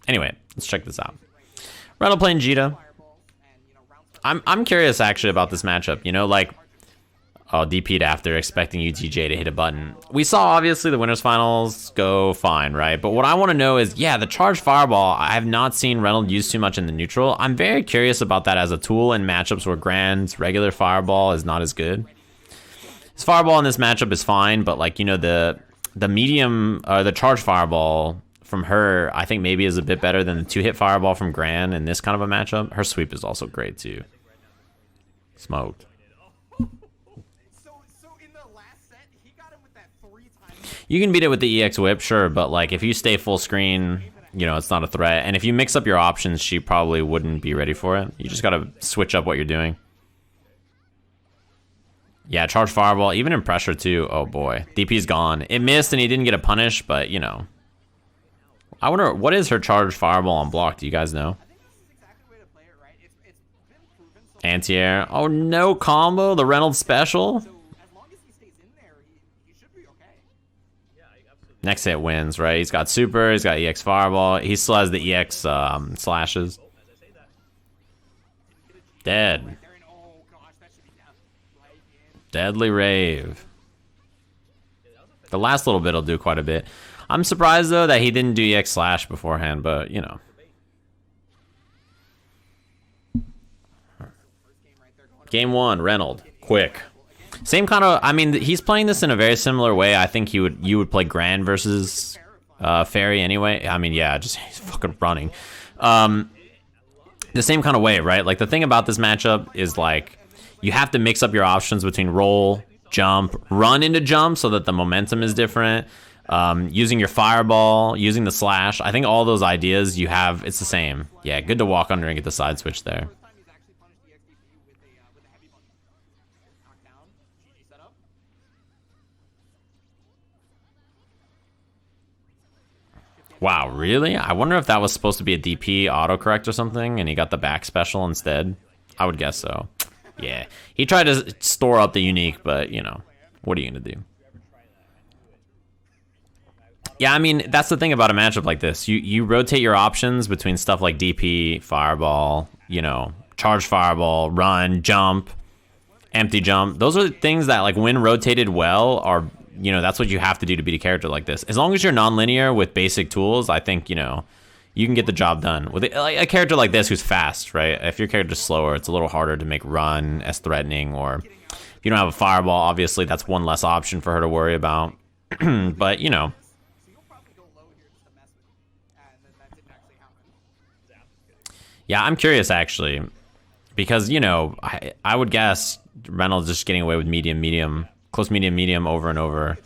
Anyway, let's check this out. Reynald playing Djeeta. I'm curious actually about this matchup. You know, like, oh, DP'd after expecting UTJ to hit a button. We saw obviously the winners finals go fine, right? But what I want to know is, yeah, the charged fireball, I have not seen Reynald use too much in the neutral. I'm very curious about that as a tool in matchups where Grand's regular fireball is not as good. His fireball in this matchup is fine, but like, you know, the medium or the charged fireball from her, I think maybe is a bit better than the 2-hit fireball from Grand in this kind of a matchup. Her sweep is also great too. Smoked. You can beat it with the EX whip, sure, but like if you stay full screen, you know, it's not a threat. And if you mix up your options, she probably wouldn't be ready for it. You just gotta switch up what you're doing. Yeah, charge fireball, even in pressure too. Oh boy, DP's gone. It missed and he didn't get a punish, but you know. I wonder, what is her charge fireball on block? Do you guys know? Anti-air. Oh no, combo, the Reynolds special. Next hit wins, right? He's got super, he's got EX fireball. He still has the EX slashes. Dead. Deadly rave. The last little bit will do quite a bit. I'm surprised though that he didn't do EX slash beforehand, but you know. Game 1, Reynald. Quick. Same kind of, I mean, he's playing this in a very similar way. I think you would play Grand versus Ferry anyway. I mean, yeah, just he's fucking running. The same kind of way, right? Like the thing about this matchup is like you have to mix up your options between roll, jump, run into jump so that the momentum is different. Using your fireball, using the slash. I think all those ideas you have, it's the same. Yeah, good to walk under and get the side switch there. Wow, really? I wonder if that was supposed to be a DP autocorrect or something, and he got the back special instead. I would guess so. Yeah, he tried to store up the unique, but, you know, what are you going to do? Yeah, I mean, that's the thing about a matchup like this. You rotate your options between stuff like DP, fireball, you know, charge fireball, run, jump, empty jump. Those are things that, like, when rotated well are... You know, that's what you have to do to beat a character like this. As long as you're non-linear with basic tools, I think, you know, you can get the job done. With a character like this who's fast, right? If your character's slower, it's a little harder to make run as threatening. Or if you don't have a fireball, obviously that's one less option for her to worry about. But, you know. Yeah, I'm curious, actually. Because, you know, I would guess Reynolds just getting away with medium. Close medium over and over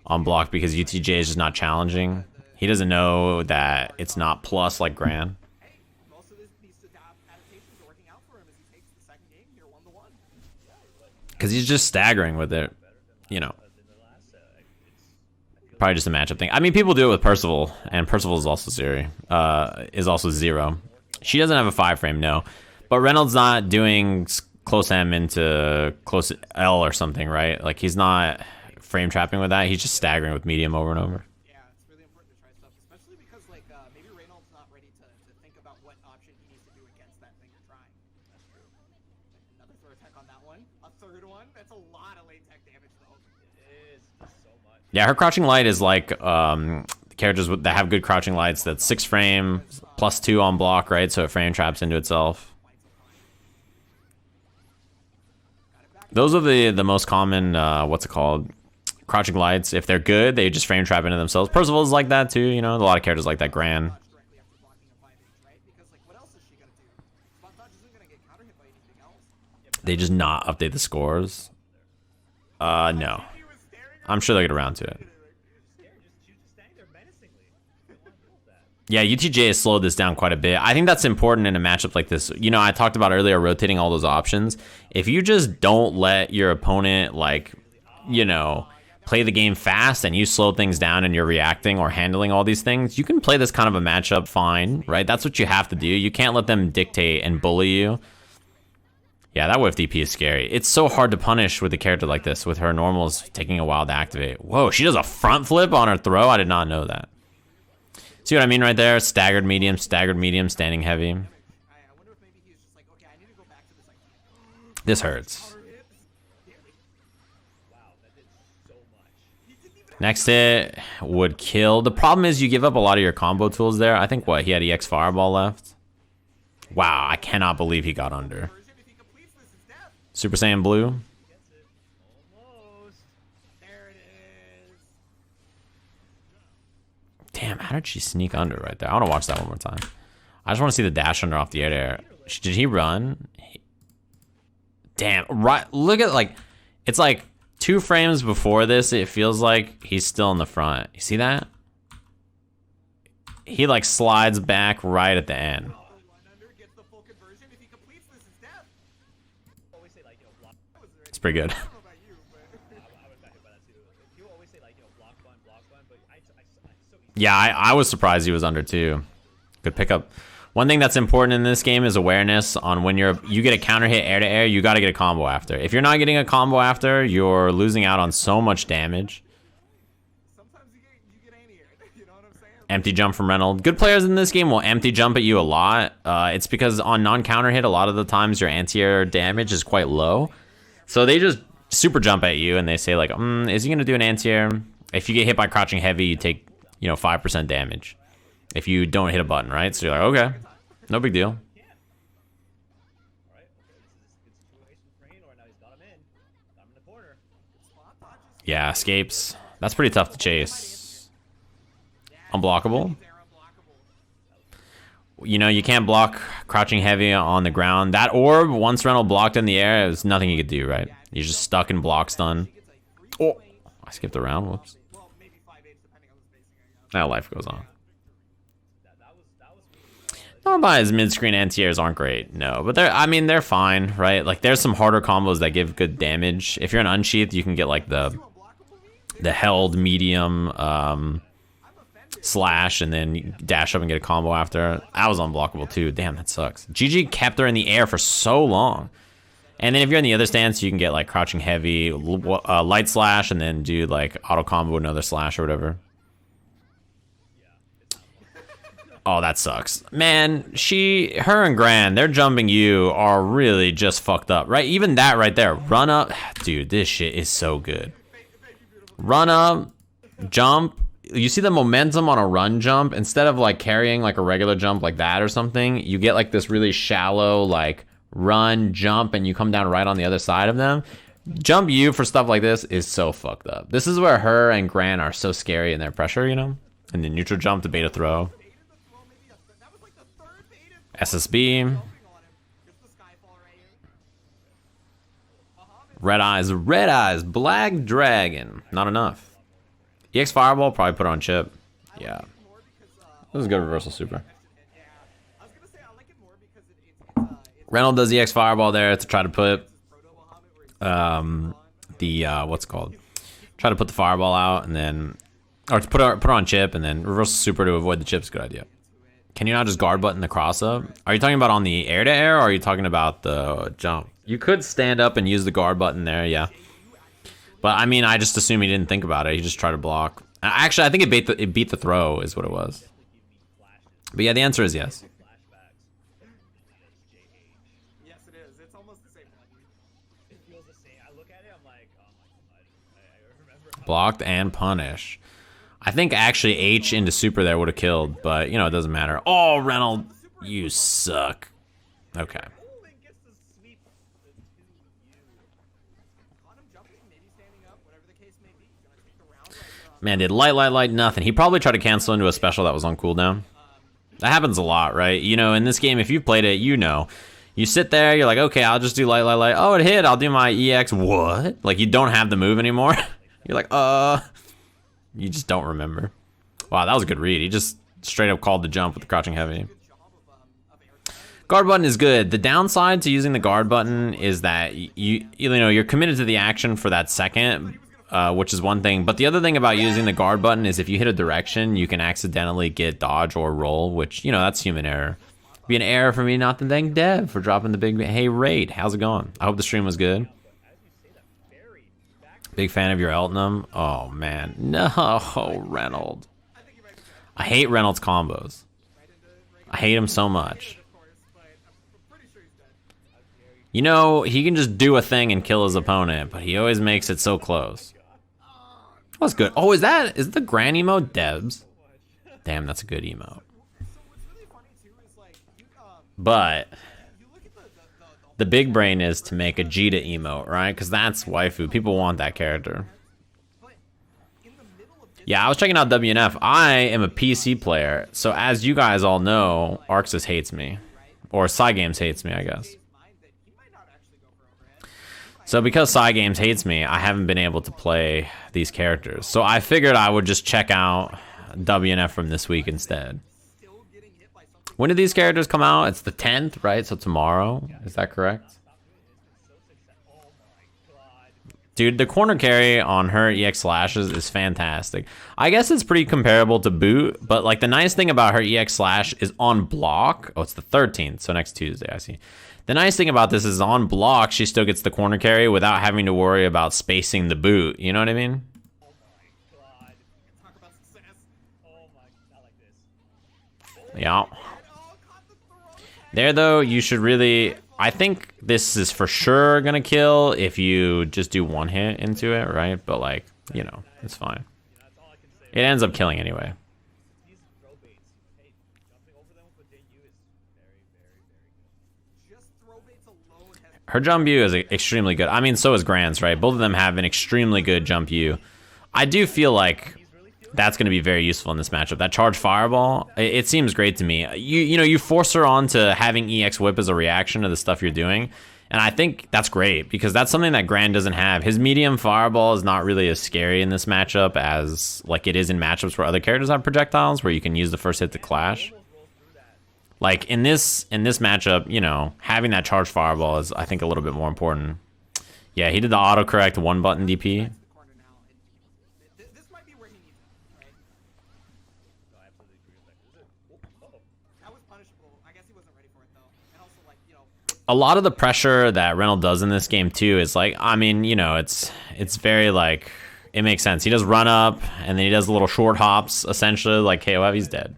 on block because UTJ is just not challenging. He doesn't know that it's not plus like Grand. Because he's just staggering with it, you know. Probably just a matchup thing. I mean, people do it with Percival, and Percival is also zero. She doesn't have a 5-frame, no. But Reynolds not doing close M into close L or something, right? Like, he's not frame trapping with that. He's just staggering with medium over and over. Yeah, it's really important to try stuff, especially because, like, maybe Reynald's not ready to think about what option he needs to do against that thing you're trying. That's true. Another throw attack on that one. A third one. That's a lot of late tech damage, though. It is so much. Yeah, her crouching light is like characters that have good crouching lights. That's 6 frame, +2 on block, right? So it frame traps into itself. Those are the most common, what's it called? Crouching lights. If they're good, they just frame trap into themselves. Percival's like that too, you know? A lot of characters like that. Gran. They just not update the scores. No. I'm sure they'll get around to it. Yeah, UTJ has slowed this down quite a bit. I think that's important in a matchup like this. You know, I talked about earlier rotating all those options. If you just don't let your opponent, like, you know, play the game fast and you slow things down and you're reacting or handling all these things, you can play this kind of a matchup fine, right? That's what you have to do. You can't let them dictate and bully you. Yeah, that whiff DP is scary. It's so hard to punish with a character like this, with her normals taking a while to activate. Whoa, she does a front flip on her throw? I did not know that. See what I mean right there? Staggered medium, standing heavy. I wonder if maybe he was just like, okay, I need to go back to this. Like, This hurts. Next hit would kill. The problem is you give up a lot of your combo tools there. I think what, he had EX Fireball left? Wow, I cannot believe he got under. if he completes this, it's death. Super Saiyan Blue. There it is. Damn, how did she sneak under right there? I want to watch that one more time. I just want to see the dash under off the air. Did he run? Damn, right. Look at, like, it's like 2 frames before this, it feels like he's still in the front. You see that? He, like, slides back right at the end. It's pretty good. Yeah, I was surprised he was under too. Good pickup. One thing that's important in this game is awareness on when you get a counter hit air to air, you got to get a combo after. If you're not getting a combo after, you're losing out on so much damage. Sometimes you get anti-air, you know what I'm saying? Empty jump from Reynald. Good players in this game will empty jump at you a lot. It's because on non-counter hit, a lot of the times your anti-air damage is quite low. So they just super jump at you and they say like, is he going to do an anti-air? If you get hit by crouching heavy, you take, 5% damage. If you don't hit a button, right? So you're like, okay, no big deal. Yeah, escapes. That's pretty tough to chase. Unblockable. You can't block crouching heavy on the ground. That orb, once Reynald blocked in the air, there's nothing you could do, right? You're just stuck in block stun. Oh, I skipped around. Whoops. Now life goes on. Normalized mid-screen anti-airs aren't great, no, but they're fine, right? Like there's some harder combos that give good damage. If you're an unsheathed, you can get like the held medium slash and then you dash up and get a combo after. That was unblockable too. Damn, that sucks. GG kept her in the air for so long. And then if you're in the other stance, you can get like crouching heavy, light slash, and then do like auto combo another slash or whatever. Oh, that sucks. Man, her and Gran, they're jumping you are really just fucked up, right? Even that right there, run up. Dude, this shit is so good. Run up, jump. You see the momentum on a run jump? Instead of like carrying like a regular jump like that or something, you get like this really shallow like run, jump, and you come down right on the other side of them. Jump you for stuff like this is so fucked up. This is where her and Gran are so scary in their pressure, And the neutral jump, the beta throw. SSB. Red eyes, black dragon. Not enough. EX Fireball, probably put on chip. Yeah. This is a good reversal super. Reynald does EX Fireball there to try to put what's it called? Try to put the fireball out and then, or to put on chip and then reversal super to avoid the chip's a good idea. Can you not just guard button the cross up? Are you talking about on the air to air or are you talking about the jump? You could stand up and use the guard button there, yeah. But I just assume he didn't think about it. He just tried to block. Actually, I think it beat the throw is what it was. But yeah, the answer is yes. Yes, it is. It's almost the same one. It feels the same. I look at it, I'm like, oh my god. I remember. Blocked and punish. I think actually H into super there would have killed, but it doesn't matter. Oh, Reynald, you suck. Okay. Man, did light, nothing. He probably tried to cancel into a special that was on cooldown. That happens a lot, right? In this game, if you've played it, You sit there, you're like, okay, I'll just do light. Oh, it hit, I'll do my EX. What? Like, you don't have the move anymore? You're like, You just don't remember. Wow, that was a good read. He just straight up called the jump with the crouching heavy. Guard button is good. The downside to using the guard button is that you're committed to the action for that second, which is one thing. But the other thing about using the guard button is if you hit a direction, you can accidentally get dodge or roll, which, that's human error. Be an error for me not to thank Dev for dropping the big, hey, raid. How's it going? I hope the stream was good. Big fan of your Eltnum. Oh, man. No, Reynald. I hate Reynolds combos. I hate him so much. You know, he can just do a thing and kill his opponent, but he always makes it so close. That's good. Oh, is the Gran emote Debs? Damn, that's a good emote. But the big brain is to make a Djeeta emote, right? Because that's waifu. People want that character. Yeah, I was checking out WNF. I am a PC player, so as you guys all know, Arxis hates me. Or Sajam hates me, I guess. So because Sajam hates me, I haven't been able to play these characters. So I figured I would just check out WNF from this week instead. When did these characters come out? It's the 10th, right? So tomorrow. Is that correct? Dude, the corner carry on her EX slashes is fantastic. I guess it's pretty comparable to Boot, but like the nice thing about her EX slash is on block. Oh, it's the 13th, so next Tuesday, I see. The nice thing about this is on block, she still gets the corner carry without having to worry about spacing the boot. You know what I mean? Yeah. There, though, you should really... I think this is for sure gonna kill if you just do one hit into it, right? But, like, you know, it's fine. It ends up killing anyway. Her jump U is extremely good. I mean, so is Gran's, right? Both of them have an extremely good jump U. I do feel like that's going to be very useful in this matchup. That charge fireball, it seems great to me. You know, you force her on to having EX whip as a reaction to the stuff you're doing. And I think that's great because that's something that Gran doesn't have. His medium fireball is not really as scary in this matchup as like it is in matchups where other characters have projectiles where you can use the first hit to clash. Like in this matchup, you know, having that charge fireball is I think a little bit more important. Yeah, he did the autocorrect one button DP. A lot of the pressure that Reynald does in this game too is like, I mean, you know, it's very like, it makes sense. He does run up and then he does little short hops, essentially like KOF, he's dead.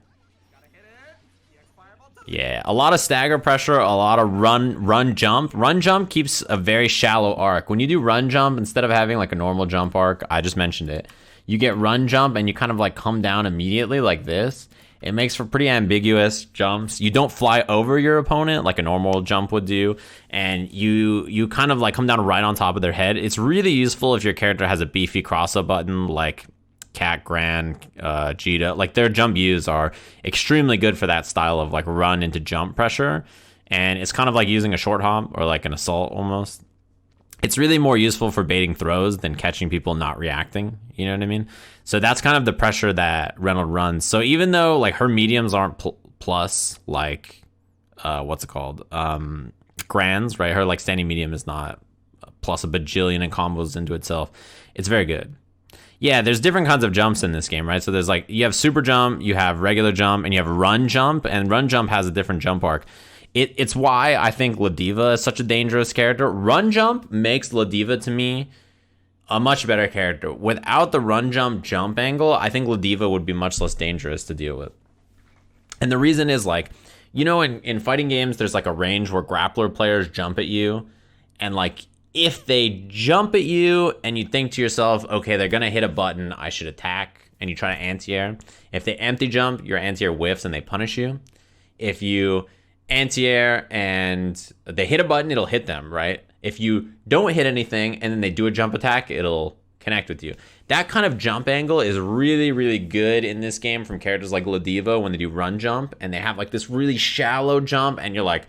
Yeah, a lot of stagger pressure, a lot of run jump. Run jump keeps a very shallow arc. When you do run jump, instead of having like a normal jump arc, I just mentioned it, you get run jump and you kind of like come down immediately like this. It makes for pretty ambiguous jumps. You don't fly over your opponent like a normal jump would do, and you kind of like come down right on top of their head. It's really useful if your character has a beefy cross-up button like Cat, Gran, Djeeta. Like their jump U's are extremely good for that style of like run into jump pressure, and it's kind of like using a short hop or like an assault almost. It's really more useful for baiting throws than catching people not reacting. You know what I mean? So that's kind of the pressure that Reynald runs. So even though like her mediums aren't plus like, what's it called? Gran's, right? Her like standing medium is not plus a bajillion and combos into itself. It's very good. Yeah, there's different kinds of jumps in this game, right? So there's like, you have super jump, you have regular jump, and you have run jump, and run jump has a different jump arc. It's why I think Ladiva is such a dangerous character. Run jump makes Ladiva to me a much better character. Without the run jump angle, I think Ladiva would be much less dangerous to deal with. And the reason is like, you know, in fighting games, there's like a range where grappler players jump at you, and like if they jump at you and you think to yourself, okay, they're gonna hit a button, I should attack, and you try to anti-air. If they empty jump, your anti-air whiffs and they punish you. If you anti-air and they hit a button, it'll hit them, right? If you don't hit anything and then they do a jump attack, it'll connect with you. That kind of jump angle is really, really good in this game from characters like Ladiva when they do run jump and they have like this really shallow jump and you're like,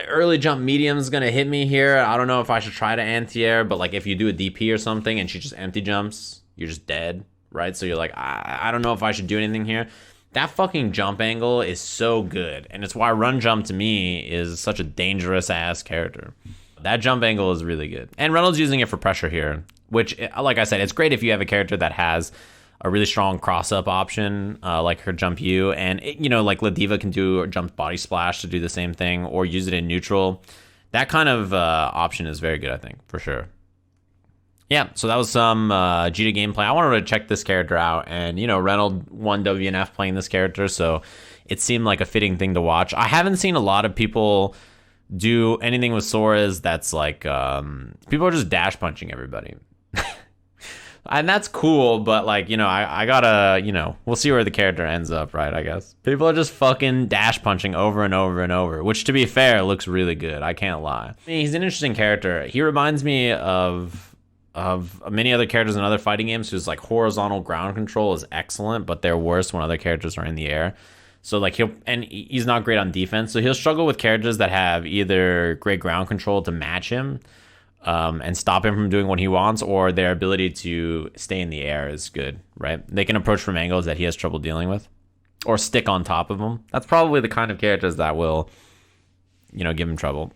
early jump medium's gonna hit me here. I don't know if I should try to anti-air, but like if you do a DP or something and she just empty jumps, you're just dead, right? So you're like, I don't know if I should do anything here. That fucking jump angle is so good, and it's why run jump to me is such a dangerous ass character. That jump angle is really good, and Reynolds using it for pressure here, which, like I said, it's great if you have a character that has a really strong cross-up option, like her jump U, and you know, like Ladiva can do a jump body splash to do the same thing, or use it in neutral. That kind of option is very good, I think, for sure. Yeah, so that was some Djeeta gameplay. I wanted to check this character out, and you know, Reynald won WNF playing this character, so it seemed like a fitting thing to watch. I haven't seen a lot of people do anything with Sora's that's like people are just dash punching everybody. And that's cool, but like, you know, I gotta, you know, we'll see where the character ends up, right? I guess people are just fucking dash punching over and over and over, which to be fair looks really good. I can't lie. I mean, he's an interesting character. He reminds me of many other characters in other fighting games whose like horizontal ground control is excellent, but they're worse when other characters are in the air. So like he's not great on defense, so he'll struggle with characters that have either great ground control to match him and stop him from doing what he wants, or their ability to stay in the air is good, right? They can approach from angles that he has trouble dealing with, or stick on top of him. That's probably the kind of characters that will, you know, give him trouble.